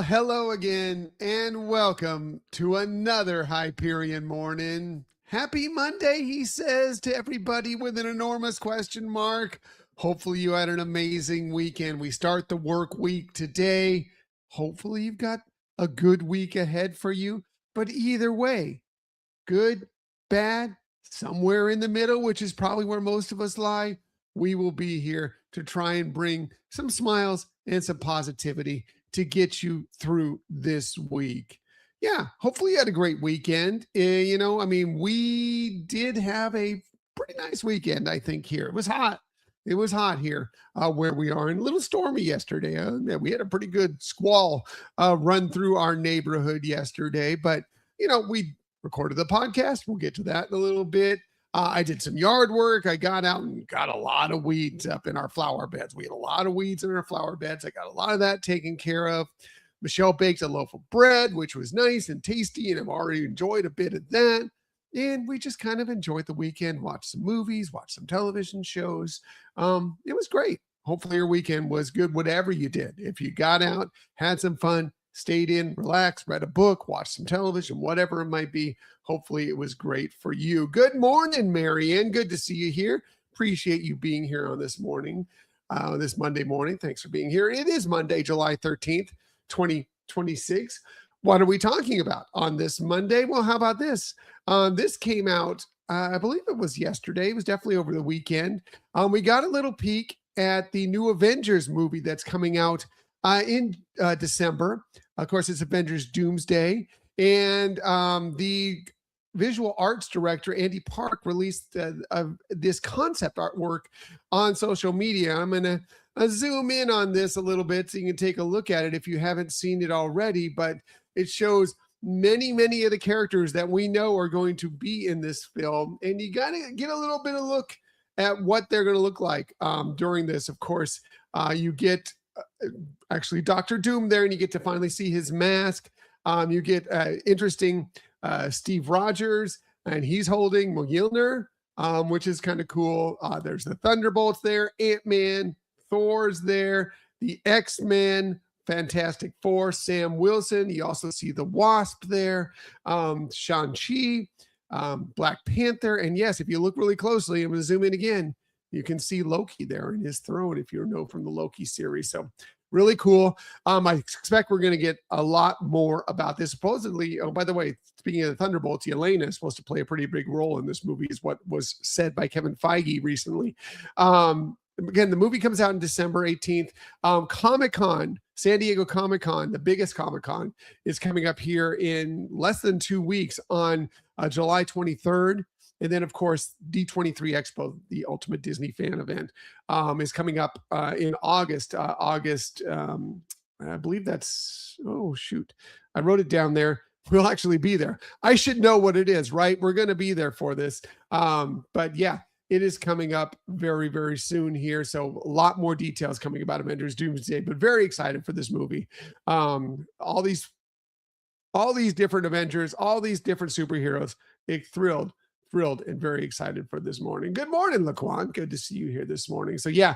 Hello again, and welcome to another Hyperion Morning. Happy Monday, he says to everybody with an enormous question mark. Hopefully, you had an amazing weekend. We start the work week today. Hopefully, you've got a good week ahead for you. But either way, good, bad, somewhere in the middle, which is probably where most of us lie, we will be here to try and bring some smiles and some positivity to get you through this week. Yeah, hopefully you had a great weekend. We did have a pretty nice weekend, I think, here. It was hot. It was hot here where we are, and a little stormy yesterday. Yeah, we had a pretty good squall run through our neighborhood yesterday, but we recorded the podcast. We'll get to that in a little bit. I did some yard work. I got out and got a lot of weeds up in our flower beds. We had a lot of weeds in our flower beds. I got a lot of that taken care of. Michelle baked a loaf of bread, which was nice and tasty, and I've already enjoyed a bit of that. And we just kind of enjoyed the weekend, watched some movies, watched some television shows. It was great. Hopefully your weekend was good, whatever you did. If you got out, had some fun, stayed in, relaxed, read a book, watched some television, whatever it might be. Hopefully it was great for you. Good morning, Marianne. Good to see you here. Appreciate you being here on this morning, this Monday morning. Thanks for being here. It is Monday, July 13th, 2026. What are we talking about on this Monday? Well, how about this? This came out, I believe it was yesterday. It was definitely over the weekend. We got a little peek at the new Avengers movie that's coming out in December. Of course, it's Avengers Doomsday. And the visual arts director, Andy Park, released this concept artwork on social media. I'm going to zoom in on this a little bit so you can take a look at it if you haven't seen it already. But it shows many of the characters that we know are going to be in this film. And you got to get a little bit of look at what they're going to look like during this. Of course, you get actually Dr. Doom there, and you get to finally see his mask. You get interesting Steve Rogers, and he's holding Mjolnir, which is kind of cool. There's the Thunderbolts there, Ant-Man, Thor's there, the X-Men, Fantastic Four, Sam Wilson. You also see the Wasp there, Shang-Chi, Black Panther. And yes, if you look really closely, I'm going to zoom in again, you can see Loki there in his throne if you know from the Loki series. So really cool. I expect we're going to get a lot more about this. Supposedly, oh, by the way, speaking of the Thunderbolts, Yelena is supposed to play a pretty big role in this movie, is what was said by Kevin Feige recently. Again, the movie comes out on December 18th. Comic-Con, San Diego Comic-Con, the biggest Comic-Con, is coming up here in less than 2 weeks on July 23rd. And then, of course, D23 Expo, the Ultimate Disney Fan Event, is coming up in August. I believe that's, oh, shoot. I wrote it down there. We'll actually be there. I should know what it is, right? We're going to be there for this. But yeah, it is coming up very soon here. So a lot more details coming about Avengers Doomsday, but very excited for this movie. All these different Avengers, all these different superheroes, thrilled and very excited for this morning. Good morning, Laquan. Good to see you here this morning. So yeah,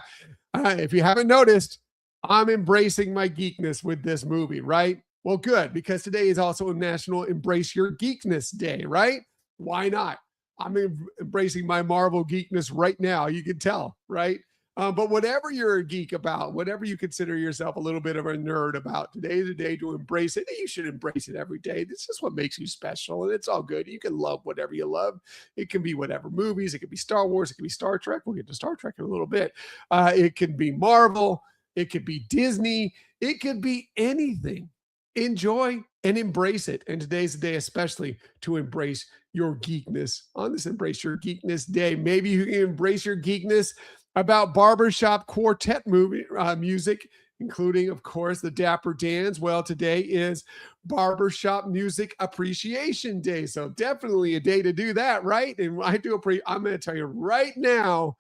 if you haven't noticed, I'm embracing my geekness with this movie, right? Well, good, because today is also National Embrace Your Geekness Day, right? Why not? I'm embracing my Marvel geekness right now. You can tell, right? But whatever you're a geek about, whatever you consider yourself a little bit of a nerd about, today is the day to embrace it. You should embrace it every day. This is what makes you special, and it's all good. You can love whatever you love. It can be whatever movies. It could be Star Wars. It could be Star Trek. We'll get to Star Trek in a little bit. It could be Marvel. It could be Disney. It could be anything. Enjoy and embrace it. And today's the day especially to embrace your geekness. On this Embrace Your Geekness Day, maybe you can embrace your geekness about barbershop quartet music, including, of course, the Dapper Dans. Well, today is Barbershop Music Appreciation Day, so definitely a day to do that, right? And I'm going to tell you right now,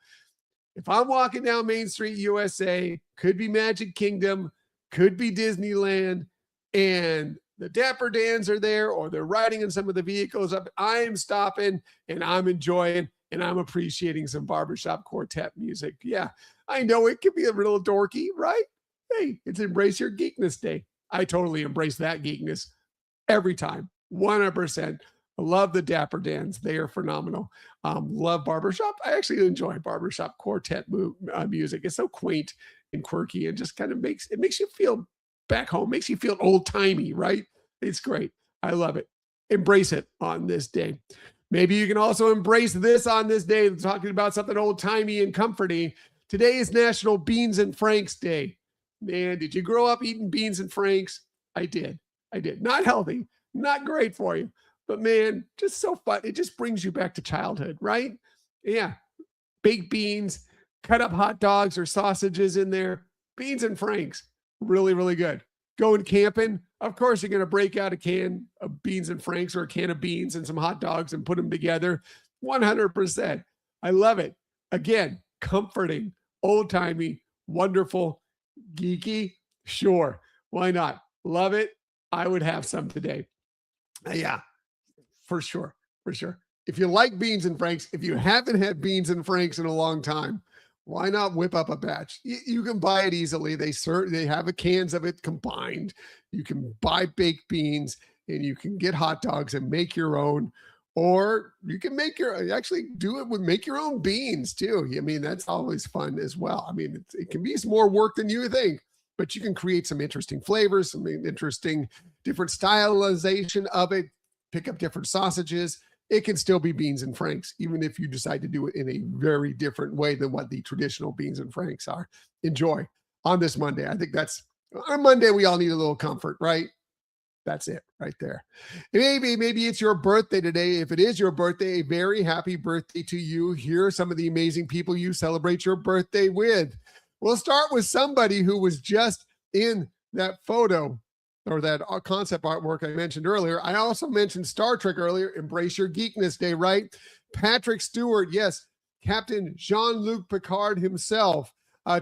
if I'm walking down Main Street, USA, could be Magic Kingdom, could be Disneyland, and the Dapper Dans are there, or they're riding in some of the vehicles up, I am stopping and I'm enjoying and I'm appreciating some barbershop quartet music. Yeah, I know it can be a little dorky, right? Hey, it's Embrace Your Geekness Day. I totally embrace that geekness every time, 100%. I love the Dapper Dans. They are phenomenal. Love barbershop. I actually enjoy barbershop quartet music. It's so quaint and quirky and just kind of makes you feel back home, makes you feel old timey, right? It's great. I love it. Embrace it on this day. Maybe you can also embrace this on this day, talking about something old timey and comforting. Today is National Beans and Franks Day. Man, did you grow up eating beans and Franks? I did. I did. Not healthy, not great for you, but man, just so fun. It just brings you back to childhood, right? Yeah. Baked beans, cut up hot dogs or sausages in there, beans and Franks. Really, really good. Going camping, of course, you're going to break out a can of beans and Franks or a can of beans and some hot dogs and put them together. 100%. I love it. Again, comforting, old timey, wonderful, geeky. Sure. Why not? Love it. I would have some today. Yeah, for sure. For sure. If you like beans and Franks, if you haven't had beans and Franks in a long time, why not whip up a batch? You can buy it easily. They have cans of it combined. You can buy baked beans and you can get hot dogs and make your own, or you can make make your own beans too. I mean, that's always fun as well. I mean, it can be more work than you think, but you can create some interesting flavors, some interesting different stylization of it, pick up different sausages. It can still be beans and Franks, even if you decide to do it in a very different way than what the traditional beans and Franks are. Enjoy on this Monday. I think that's on Monday. We all need a little comfort, right? That's it right there. Maybe it's your birthday today. If it is your birthday, a very happy birthday to you. Here are some of the amazing people you celebrate your birthday with. We'll start with somebody who was just in that photo or that concept artwork I mentioned earlier. I also mentioned Star Trek earlier. Embrace your geekness day, right? Patrick Stewart, yes, Captain Jean-Luc Picard himself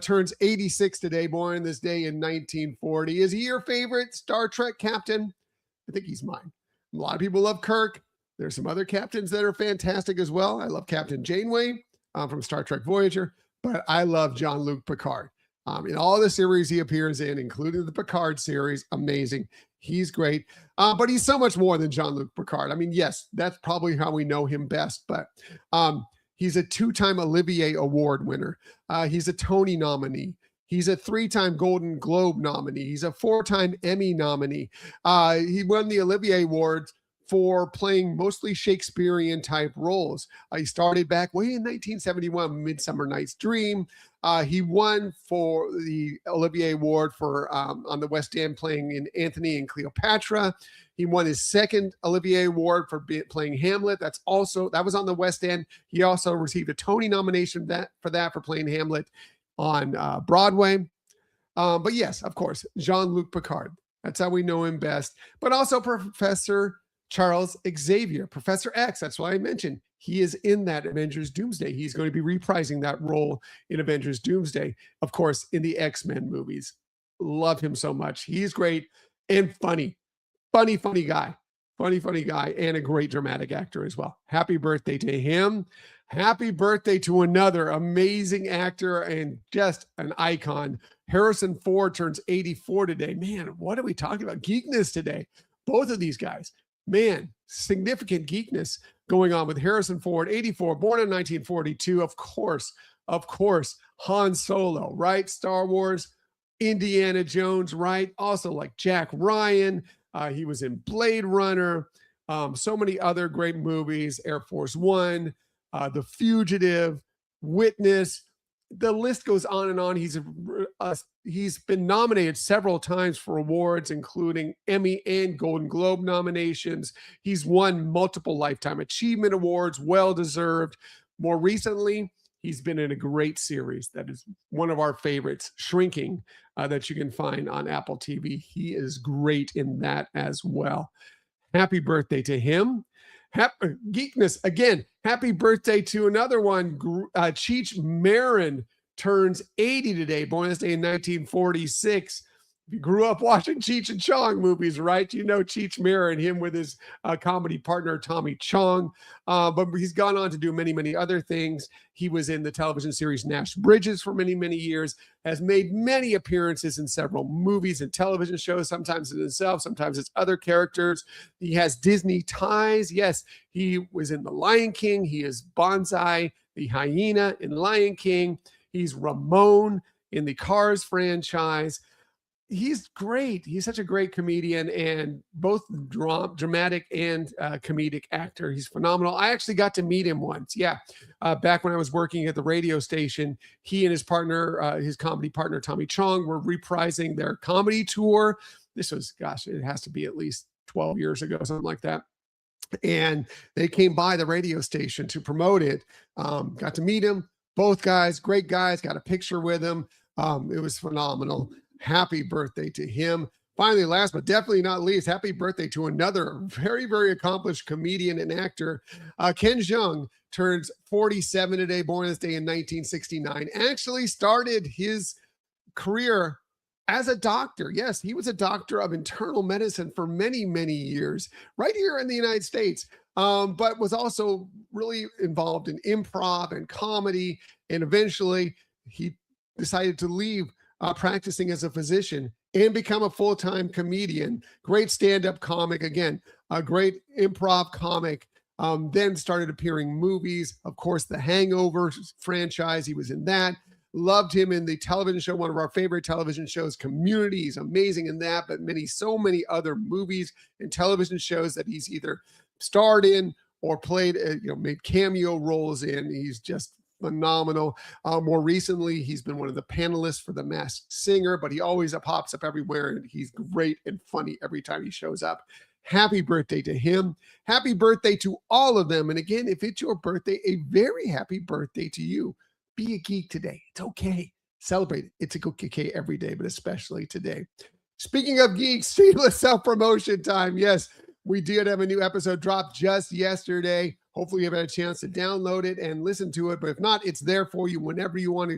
turns 86 today, born this day in 1940. Is he your favorite Star Trek captain? I think he's mine. A lot of people love Kirk. There's some other captains that are fantastic as well. I love Captain Janeway from Star Trek Voyager, but I love Jean-Luc Picard. In all the series he appears in, including the Picard series, amazing. He's great, but he's so much more than Jean-Luc Picard. I mean, yes, that's probably how we know him best, but he's a two-time Olivier Award winner. He's a Tony nominee. He's a three-time Golden Globe nominee. He's a four-time Emmy nominee. He won the Olivier Awards for playing mostly Shakespearean type roles. He started back way in 1971, Midsummer Night's Dream. He won for the Olivier Award for on the West End playing in Antony and Cleopatra. He won his second Olivier Award for playing Hamlet. That was on the West End. He also received a Tony nomination for playing Hamlet on Broadway. But yes, of course, Jean-Luc Picard. That's how we know him best. But also Professor Charles Xavier, Professor X. That's why I mentioned he is in that Avengers Doomsday. He's going to be reprising that role in Avengers Doomsday, of course, in the X-Men movies. Love him so much. He's great and funny guy, funny guy, and a great dramatic actor as well. Happy birthday to him. Happy birthday to another amazing actor and just an icon. Harrison Ford turns 84 today. Man, what are we talking about? Geekness today. Both of these guys. Man, significant geekness going on with Harrison Ford, 84, born in 1942. Of course, Han Solo, right? Star Wars, Indiana Jones, right? Also like Jack Ryan. He was in Blade Runner. So many other great movies, Air Force One, The Fugitive, Witness. The list goes on and on. He's been nominated several times for awards, including Emmy and Golden Globe nominations. He's won multiple Lifetime Achievement Awards, well-deserved. More recently, he's been in a great series that is one of our favorites, Shrinking, that you can find on Apple TV. He is great in that as well. Happy birthday to him. Geekness again. Happy birthday to another one. Cheech Marin turns 80 today, born this day in 1946. you grew up watching Cheech and Chong movies, right? You know Cheech Marin and him with his comedy partner, Tommy Chong. But he's gone on to do many, many other things. He was in the television series Nash Bridges for many, many years, has made many appearances in several movies and television shows, sometimes as himself, sometimes as other characters. He has Disney ties. Yes, he was in The Lion King. He is Bonsai, the hyena in Lion King. He's Ramon in the Cars franchise. He's great. He's such a great comedian and both dramatic and comedic actor. He's phenomenal. I actually got to meet him once. Yeah. Back when I was working at the radio station, he and his partner, his comedy partner, Tommy Chong, were reprising their comedy tour. This was, gosh, it has to be at least 12 years ago, something like that. And they came by the radio station to promote it. Got to meet him. Both guys, great guys, got a picture with him. It was phenomenal. Happy birthday to him. Finally, last but definitely not least, happy birthday to another very, very accomplished comedian and actor. Ken Jeong turns 47 today, born this day in 1969. Actually started his career as a doctor. Yes, he was a doctor of internal medicine for many, many years, right here in the United States, but was also really involved in improv and comedy. And eventually he decided to leave practicing as a physician and become a full-time comedian. Great stand-up comic, again, a great improv comic. Then started appearing movies. Of course, the Hangover franchise, he was in that. Loved him in the television show, one of our favorite television shows, Community. He's amazing in that, but so many other movies and television shows that he's either starred in or played, made cameo roles in. He's just phenomenal. More recently, he's been one of the panelists for The Masked Singer, but he always pops up everywhere, and he's great and funny every time he shows up. Happy birthday to him. Happy birthday to all of them. And again, if it's your birthday, a very happy birthday to you. Be a geek today. It's okay. Celebrate it. It's okay every day, but especially today. Speaking of geeks, shameless self-promotion time. Yes, we did have a new episode drop just yesterday. Hopefully you've had a chance to download it and listen to it. But if not, it's there for you whenever you want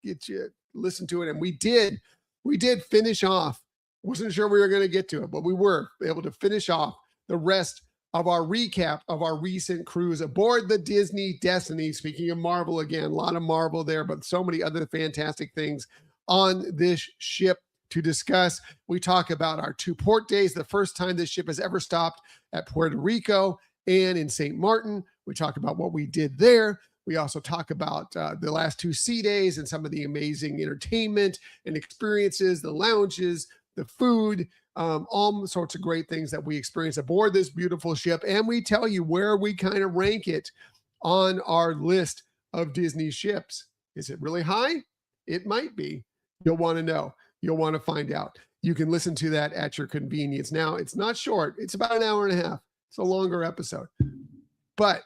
to listen to it. And we did finish off. Wasn't sure we were going to get to it, but we were able to finish off the rest of our recap of our recent cruise aboard the Disney Destiny. Speaking of Marvel again, a lot of Marvel there, but so many other fantastic things on this ship to discuss. We talk about our 2 port days, the first time this ship has ever stopped at Puerto Rico and in St. Martin. We talk about what we did there. We also talk about the last 2 sea days and some of the amazing entertainment and experiences, the lounges, the food, all sorts of great things that we experience aboard this beautiful ship. And we tell you where we kind of rank it on our list of Disney ships. Is it really high? It might be. You'll want to know. You'll want to find out. You can listen to that at your convenience. Now, it's not short. It's about an hour and a half. It's a longer episode. But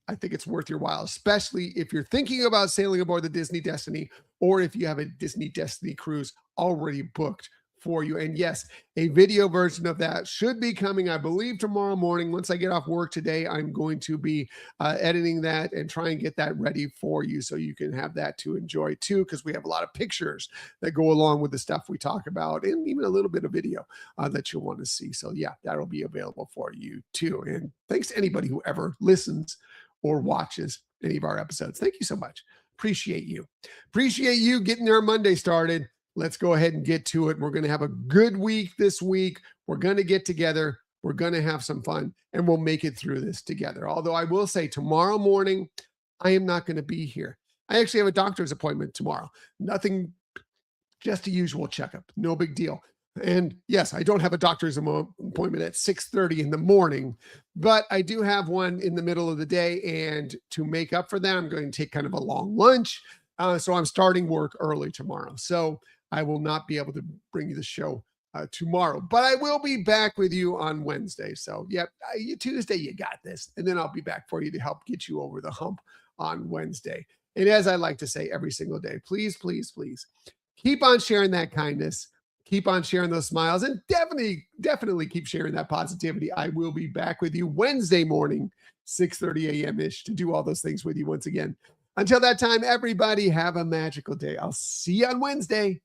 I think it's worth your while, especially if you're thinking about sailing aboard the Disney Destiny or if you have a Disney Destiny cruise already booked for you. And yes, a video version of that should be coming, I believe, tomorrow morning. Once I get off work today, I'm going to be editing that and try and get that ready for you so you can have that to enjoy too, because we have a lot of pictures that go along with the stuff we talk about and even a little bit of video that you'll want to see. So yeah, that'll be available for you too. And thanks to anybody who ever listens or watches any of our episodes. Thank you so much. Appreciate you. Appreciate you getting our Monday started. Let's go ahead and get to it. We're going to have a good week this week. We're going to get together. We're going to have some fun, and we'll make it through this together. Although I will say tomorrow morning, I am not going to be here. I actually have a doctor's appointment tomorrow. Nothing, just a usual checkup. No big deal. And yes, I don't have a doctor's appointment at 6:30 in the morning, but I do have one in the middle of the day. And to make up for that, I'm going to take kind of a long lunch. So I'm starting work early tomorrow. So I will not be able to bring you the show tomorrow, but I will be back with you on Wednesday. So yep, Tuesday, you got this. And then I'll be back for you to help get you over the hump on Wednesday. And as I like to say every single day, please, please, please keep on sharing that kindness. Keep on sharing those smiles, and definitely keep sharing that positivity. I will be back with you Wednesday morning, 6:30 a.m.-ish to do all those things with you once again. Until that time, everybody have a magical day. I'll see you on Wednesday.